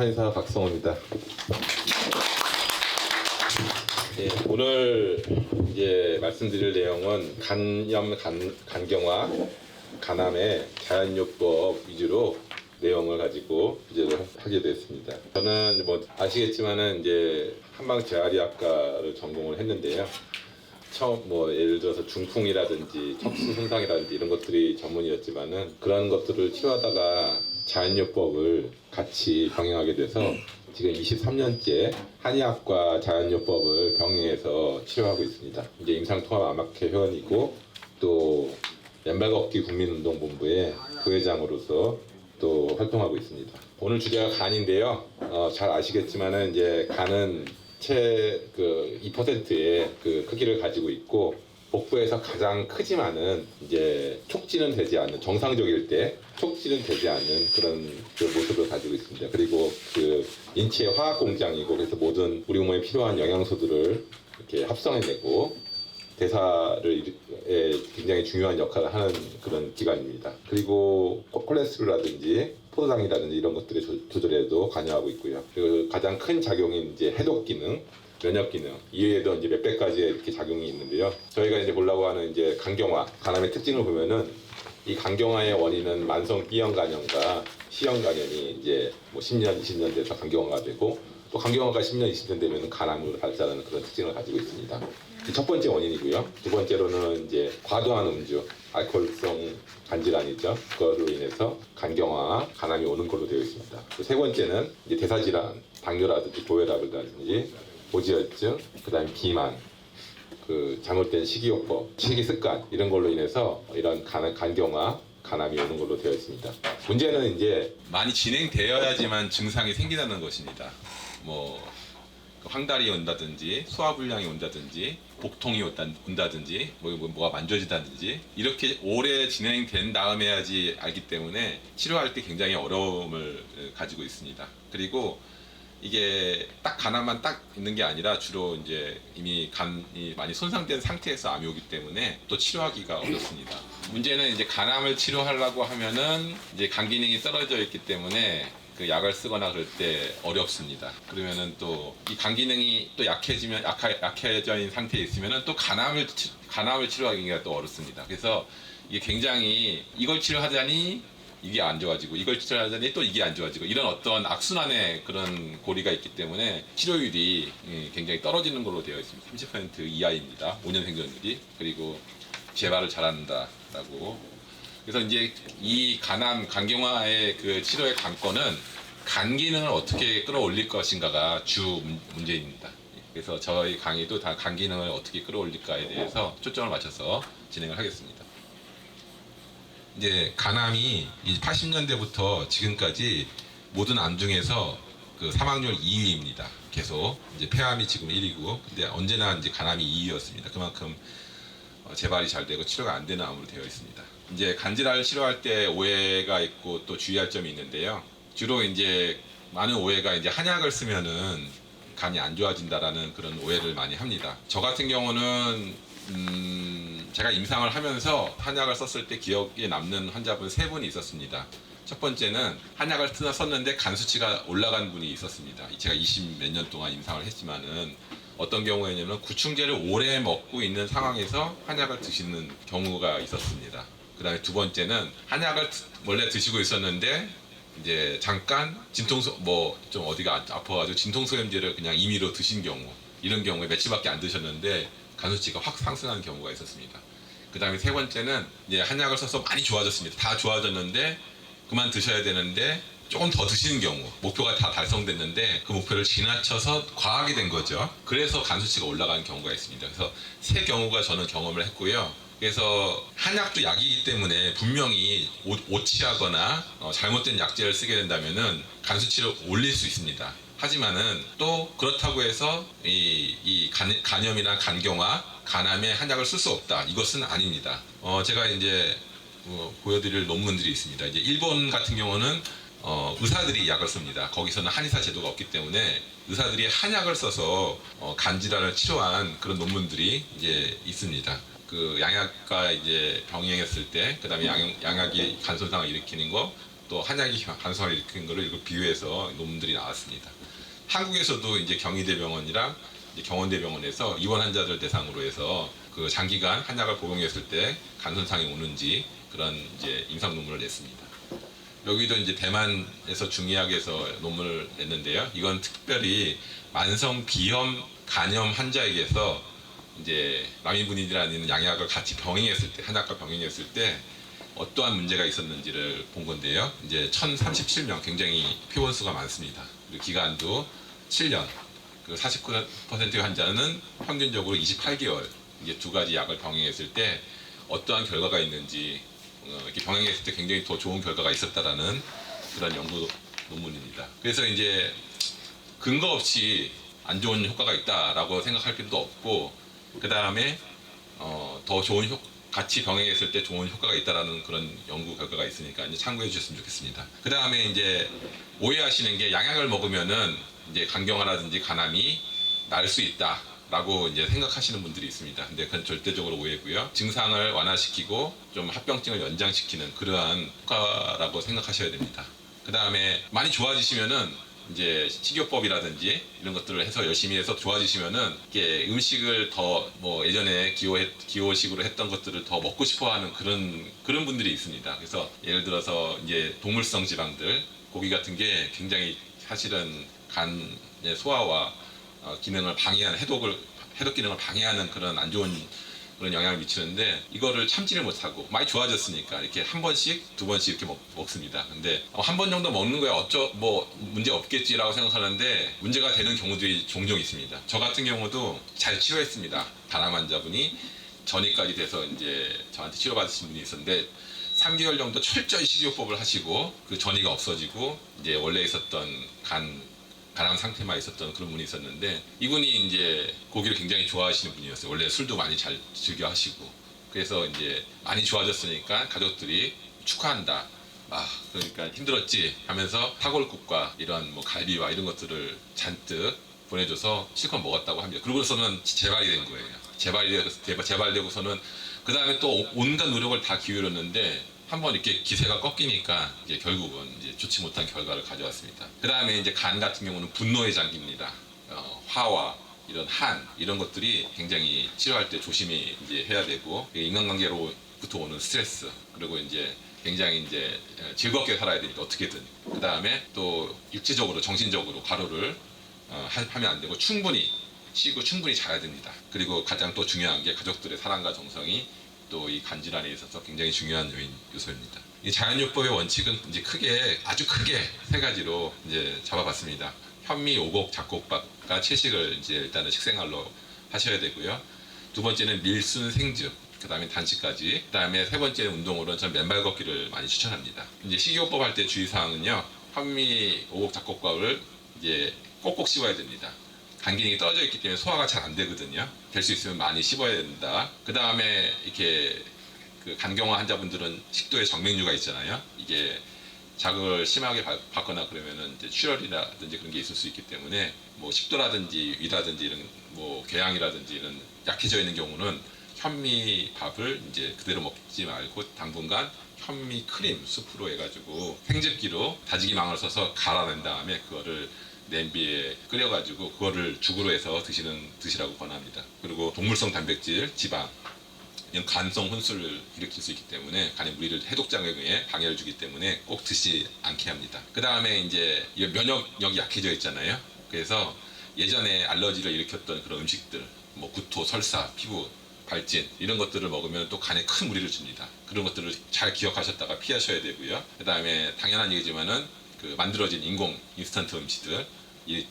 한의사 박성호입니다. 네, 오늘 이제 말씀드릴 내용은 간경화, 간암의 자연요법 위주로 내용을 가지고 주제를 하게 됐습니다. 저는 뭐 아시겠지만은 이제 한방재활의학과를 전공을 했는데요. 처음 뭐 예를 들어서 중풍이라든지 척수 손상이라든지 이런 것들이 전문이었지만은 그런 것들을 치료하다가 자연요법을 같이 병행하게 돼서 지금 23년째 한의학과 자연요법을 병행해서 치료하고 있습니다. 이제 임상통합암학회 회원이고 또 연발걷기 국민운동본부의 부회장으로서 또 활동하고 있습니다. 오늘 주제가 간인데요. 잘 아시겠지만은 이제 간은 2%의 그 크기를 가지고 있고 복부에서 가장 크지만은 이제 촉진은 되지 않는, 정상적일 때 촉진은 되지 않는 그런 그 모습을 가지고 있습니다. 그리고 그 인체의 화학 공장이고, 그래서 모든 우리 몸에 필요한 영양소들을 이렇게 합성해내고 대사를 굉장히 중요한 역할을 하는 그런 기관입니다. 그리고 콜레스테롤이라든지 포도당이라든지 이런 것들의 조절에도 관여하고 있고요. 그리고 가장 큰 작용인 이제 해독 기능, 면역 기능, 이외에도 이제 몇백 가지의 이렇게 작용이 있는데요. 저희가 이제 보려고 하는 이제 간경화, 간암의 특징을 보면은 이 간경화의 원인은 만성 B형 간염과 C형 간염이 이제 뭐 10년, 20년 돼서 간경화가 되고, 또 간경화가 10년, 20년 되면 간암으로 발전하는 그런 특징을 가지고 있습니다. 첫 번째 원인이고요. 두 번째로는 이제 과도한 음주, 알코올성 간질환이죠. 그걸로 인해서 간경화, 간암이 오는 걸로 되어 있습니다. 세 번째는 이제 대사질환, 당뇨라든지 고혈압이라든지 고지혈증, 그다음에 비만, 그 잘못된 식이요법, 식이습관 이런 걸로 인해서 이런 간경화, 간암이 오는 걸로 되어 있습니다. 문제는 이제 많이 진행되어야지만 증상이 생기다는 것입니다. 뭐 황달이 온다든지 소화불량이 온다든지 복통이 온다든지 뭐가 만져지다든지 이렇게 오래 진행된 다음에야지 알기 때문에 치료할 때 굉장히 어려움을 가지고 있습니다. 그리고 이게 딱 간암만 딱 있는 게 아니라 주로 이제 이미 간이 많이 손상된 상태에서 암이 오기 때문에 또 치료하기가 어렵습니다. 문제는 이제 간암을 치료하려고 하면은 이제 간 기능이 떨어져 있기 때문에 그 약을 쓰거나 그럴 때 어렵습니다. 그러면은 또 이 간 기능이 또 약해져 있는 상태에 있으면은 또 간암을 치료하기가 또 어렵습니다. 그래서 이게 굉장히 이걸 치료하자니 이게 안 좋아지고, 이걸 치료하자니 또 이게 안 좋아지고, 이런 어떤 악순환의 그런 고리가 있기 때문에 치료율이 굉장히 떨어지는 걸로 되어 있습니다. 30% 이하입니다. 5년 생존율이. 그리고 재발을 잘한다라고. 그래서 이제 이 간경화의 그 치료의 관건은 간 기능을 어떻게 끌어올릴 것인가가 주 문제입니다. 그래서 저희 강의도 다 간 기능을 어떻게 끌어올릴까에 대해서 초점을 맞춰서 진행을 하겠습니다. 이제 간암이 80년대부터 지금까지 모든 암 중에서 그 사망률 2위입니다. 계속 이제 폐암이 지금 1위고, 근데 언제나 이제 간암이 2위였습니다. 그만큼 재발이 잘 되고 치료가 안 되는 암으로 되어 있습니다. 이제 간질환을 치료할 때 오해가 있고 또 주의할 점이 있는데요. 주로 이제 많은 오해가 이제 한약을 쓰면은 간이 안 좋아진다라는 그런 오해를 많이 합니다. 저 같은 경우는 제가 임상을 하면서 한약을 썼을 때 기억에 남는 환자분 3분이 있었습니다. 첫 번째는 한약을 썼는데 간 수치가 올라간 분이 있었습니다. 제가 20 몇 년 동안 임상을 했지만은 어떤 경우에는 구충제를 오래 먹고 있는 상황에서 한약을 드시는 경우가 있었습니다. 그 다음에 두 번째는 한약을 원래 드시고 있었는데 이제 잠깐 좀 어디가 아파가지고 진통소염제를 그냥 임의로 드신 경우, 이런 경우에 며칠밖에 안 드셨는데 간수치가 확 상승하는 경우가 있었습니다. 그 다음에 세 번째는 이제 한약을 써서 많이 좋아졌습니다. 다 좋아졌는데 그만 드셔야 되는데 조금 더 드시는 경우, 목표가 다 달성됐는데 그 목표를 지나쳐서 과하게 된 거죠. 그래서 간수치가 올라가는 경우가 있습니다. 그래서 세 경우가 저는 경험을 했고요. 그래서 한약도 약이기 때문에 분명히 오치하거나 잘못된 약제를 쓰게 된다면은 간수치를 올릴 수 있습니다. 하지만은 또 그렇다고 해서 이 간염이나 간경화, 간암에 한약을 쓸 수 없다, 이것은 아닙니다. 제가 이제 보여드릴 논문들이 있습니다. 이제 일본 같은 경우는 의사들이 약을 씁니다. 거기서는 한의사 제도가 없기 때문에 의사들이 한약을 써서 간질환을 치료한 그런 논문들이 이제 있습니다. 그 양약과 이제 병행했을 때, 그 다음에 양약이 간 손상을 일으키는 거, 또 한약이 간성을 일으킨 것을 이걸 비유해서 논문들이 나왔습니다. 한국에서도 이제 경희대병원이랑 이제 경원대병원에서 입원 환자들 대상으로 해서 그 장기간 한약을 복용했을 때 간 손상이 오는지 그런 이제 임상 논문을 냈습니다. 여기도 이제 대만에서 중의학에서 논문을 냈는데요. 이건 특별히 만성 비염 간염 환자에게서 이제 라미브닌이라는 양약을 같이 병행했을 때, 한약과 병행했을 때 어떠한 문제가 있었는지를 본 건데요. 이제 1037명, 굉장히 표본수가 많습니다. 그리고 기간도 7년. 그 49%의 환자는 평균적으로 28개월 이제 두 가지 약을 병행했을 때 어떠한 결과가 있는지 이렇게 병행했을 때 굉장히 더 좋은 결과가 있었다라는 그런 연구 논문입니다. 그래서 이제 근거 없이 안 좋은 효과가 있다라고 생각할 필요도 없고, 그 다음에 더 좋은 같이 병행했을 때 좋은 효과가 있다라는 그런 연구 결과가 있으니까 이제 참고해 주셨으면 좋겠습니다. 그 다음에 이제 오해하시는 게 양약을 먹으면은 이제 간경화라든지 간암이 날 수 있다라고 이제 생각하시는 분들이 있습니다. 근데 그건 절대적으로 오해고요. 증상을 완화시키고 좀 합병증을 연장시키는 그러한 효과라고 생각하셔야 됩니다. 그 다음에 많이 좋아지시면은 이제 식이요법이라든지 이런 것들을 해서 열심히 해서 좋아지시면은 이게 음식을 더 뭐 예전에 기호식으로 했던 것들을 더 먹고 싶어하는 그런 분들이 있습니다. 그래서 예를 들어서 이제 동물성 지방들, 고기 같은 게 굉장히 사실은 간의 소화와 기능을 방해하는 해독 기능을 방해하는 그런 안 좋은 그런 영향을 미치는데 이거를 참지를 못하고 많이 좋아졌으니까 이렇게 한 번씩 두 번씩 이렇게 먹습니다. 근데 한 번 정도 먹는 거에 뭐 문제 없겠지라고 생각하는데 문제가 되는 경우들이 종종 있습니다. 저 같은 경우도 잘 치료했습니다. 간암 환자분이 전이까지 돼서 이제 저한테 치료받으신 분이 있었는데 3개월 정도 철저히 식이요법을 하시고 그 전이가 없어지고 이제 원래 있었던 간암 상태만 있었던 그런 분이 있었는데, 이분이 이제 고기를 굉장히 좋아하시는 분이었어요. 원래 술도 많이 잘 즐겨 하시고. 그래서 이제 많이 좋아졌으니까 가족들이 축하한다. 그러니까 힘들었지 하면서 사골국과 이런 뭐 갈비와 이런 것들을 잔뜩 보내줘서 실컷 먹었다고 합니다. 그러고서는 재발이 된 거예요. 재발되고서는 그 다음에 또 온갖 노력을 다 기울였는데 한번 이렇게 기세가 꺾이니까 이제 결국은 이제 좋지 못한 결과를 가져왔습니다. 그 다음에 이제 간 같은 경우는 분노의 장기입니다. 화와 이런 것들이 굉장히 치료할 때 조심히 이제 해야 되고, 인간관계로부터 오는 스트레스, 그리고 이제 굉장히 이제 즐겁게 살아야 되니까 어떻게든. 그 다음에 또 육체적으로 정신적으로 과로를 하면 안 되고 충분히 쉬고 충분히 자야 됩니다. 그리고 가장 또 중요한 게 가족들의 사랑과 정성이 또 이 간질환에 있어서 굉장히 중요한 요소입니다. 이 자연요법의 원칙은 이제 아주 크게 세 가지로 이제 잡아봤습니다. 현미, 오곡, 잡곡밥과 채식을 이제 일단은 식생활로 하셔야 되고요. 두 번째는 밀순, 생즙, 그 다음에 단식까지. 그 다음에 세 번째는 운동으로는 전 맨발 걷기를 많이 추천합니다. 이제 식이요법 할 때 주의사항은요, 현미, 오곡, 잡곡밥을 이제 꼭꼭 씹어야 됩니다. 간 기능이 떨어져 있기 때문에 소화가 잘 안 되거든요. 될 수 있으면 많이 씹어야 된다. 그 다음에 이렇게 그 간경화 환자분들은 식도에 정맥류가 있잖아요. 이게 자극을 심하게 받거나 그러면은 이제 출혈이라든지 그런 게 있을 수 있기 때문에 뭐 식도라든지 위라든지 이런 뭐 궤양이라든지 이런 약해져 있는 경우는 현미밥을 이제 그대로 먹지 말고 당분간 현미 크림 수프로 해가지고 생즙기로 다지기 망을 써서 갈아낸 다음에 그거를 냄비에 끓여가지고 그거를 죽으로 해서 드시라고 권합니다. 그리고 동물성 단백질, 지방, 이런 간성 혼술을 일으킬 수 있기 때문에 간의 무리를 해독작용에 방해를 주기 때문에 꼭 드시지 않게 합니다. 그 다음에 이제 면역력이 약해져 있잖아요. 그래서 예전에 알러지를 일으켰던 그런 음식들, 뭐 구토, 설사, 피부 발진 이런 것들을 먹으면 또 간에 큰 무리를 줍니다. 그런 것들을 잘 기억하셨다가 피하셔야 되고요. 그 다음에 당연한 얘기지만은 그 만들어진 인공 인스턴트 음식들 이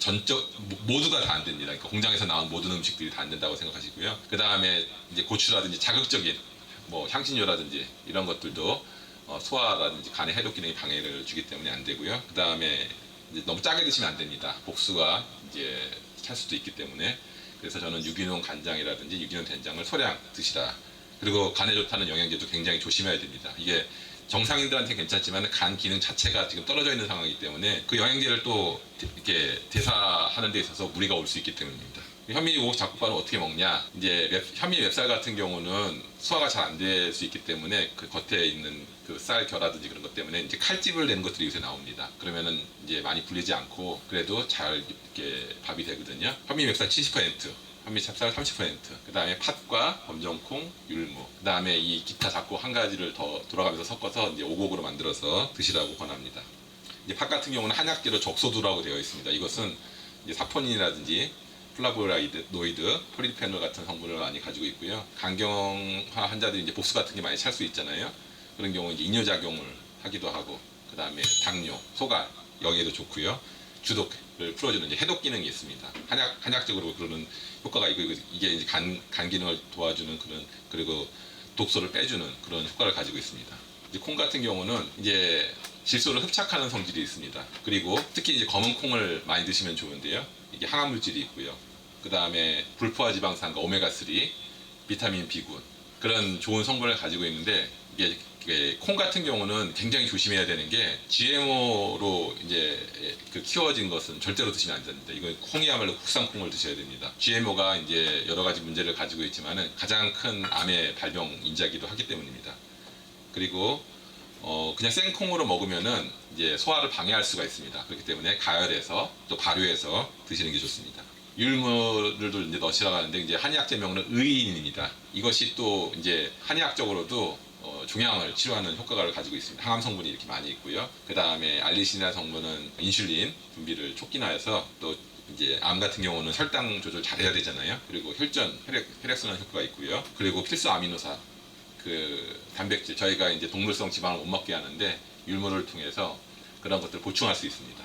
모두가 다 안 됩니다. 그러니까 공장에서 나온 모든 음식들이 다 안 된다고 생각하시고요. 그 다음에 이제 고추라든지 자극적인 뭐 향신료라든지 이런 것들도 소화라든지 간의 해독 기능에 방해를 주기 때문에 안 되고요. 그 다음에 너무 짜게 드시면 안 됩니다. 복수가 이제 찰 수도 있기 때문에. 그래서 저는 유기농 간장이라든지 유기농 된장을 소량 드시라. 그리고 간에 좋다는 영양제도 굉장히 조심해야 됩니다. 이게 정상인들한테 괜찮지만 간 기능 자체가 지금 떨어져 있는 상황이기 때문에 그 영양제를 또 이렇게 대사하는 데 있어서 무리가 올 수 있기 때문입니다. 현미 오곡 잡곡밥은 어떻게 먹냐? 이제 현미 맵쌀 같은 경우는 소화가 잘 안 될 수 있기 때문에 그 겉에 있는 그 쌀 결라든지 그런 것 때문에 이제 칼집을 내는 것들이 요새 나옵니다. 그러면은 이제 많이 불리지 않고 그래도 잘 이렇게 밥이 되거든요. 현미 맵쌀 70%, 현미 찹쌀 30%, 그 다음에 팥과 검정콩, 율무, 그 다음에 이 기타 잡곡 한 가지를 더 돌아가면서 섞어서 이제 오곡으로 만들어서 드시라고 권합니다. 이제 팥 같은 경우는 한약재로 적소두라고 되어 있습니다. 이것은 이제 사포닌이라든지 플라보노이드, 포리페놀 같은 성분을 많이 가지고 있고요. 간경화 환자들이 이제 복수 같은 게 많이 찰 수 있잖아요. 그런 경우 이제 이뇨작용을 하기도 하고, 그 다음에 당뇨, 소갈 여기에도 좋고요. 주독을 풀어주는 이제 해독 기능이 있습니다. 한약적으로 그러는 효과가 이게 이제 간 기능을 도와주는 그리고 독소를 빼주는 그런 효과를 가지고 있습니다. 이제 콩 같은 경우는 이제 질소를 흡착하는 성질이 있습니다. 그리고 특히 이제 검은 콩을 많이 드시면 좋은데요. 이게 항암 물질이 있고요. 그 다음에 불포화 지방산과 오메가3, 비타민 B군 그런 좋은 성분을 가지고 있는데 이게 콩 같은 경우는 굉장히 조심해야 되는 게 GMO로 이제 그 키워진 것은 절대로 드시면 안 됩니다. 이건 콩이야말로 국산 콩을 드셔야 됩니다. GMO가 이제 여러 가지 문제를 가지고 있지만은 가장 큰 암의 발병 인자기도 하기 때문입니다. 그리고 그냥 생콩으로 먹으면은 이제 소화를 방해할 수가 있습니다. 그렇기 때문에 가열해서 또 발효해서 드시는 게 좋습니다. 율무를 이제 넣으시라고 하는데 이제 한의학제 명은 의인입니다. 이것이 또 이제 한의학적으로도 종양을 치료하는 효과를 가지고 있습니다. 항암 성분이 이렇게 많이 있고요. 그 다음에 알리신이라는 성분은 인슐린 분비를 촉진하여서 또 이제 암 같은 경우는 혈당 조절 잘해야 되잖아요. 그리고 혈액순환 효과가 있고요. 그리고 필수 아미노산 그 단백질 저희가 이제 동물성 지방을 못 먹게 하는데 율무를 통해서 그런 것들을 보충할 수 있습니다.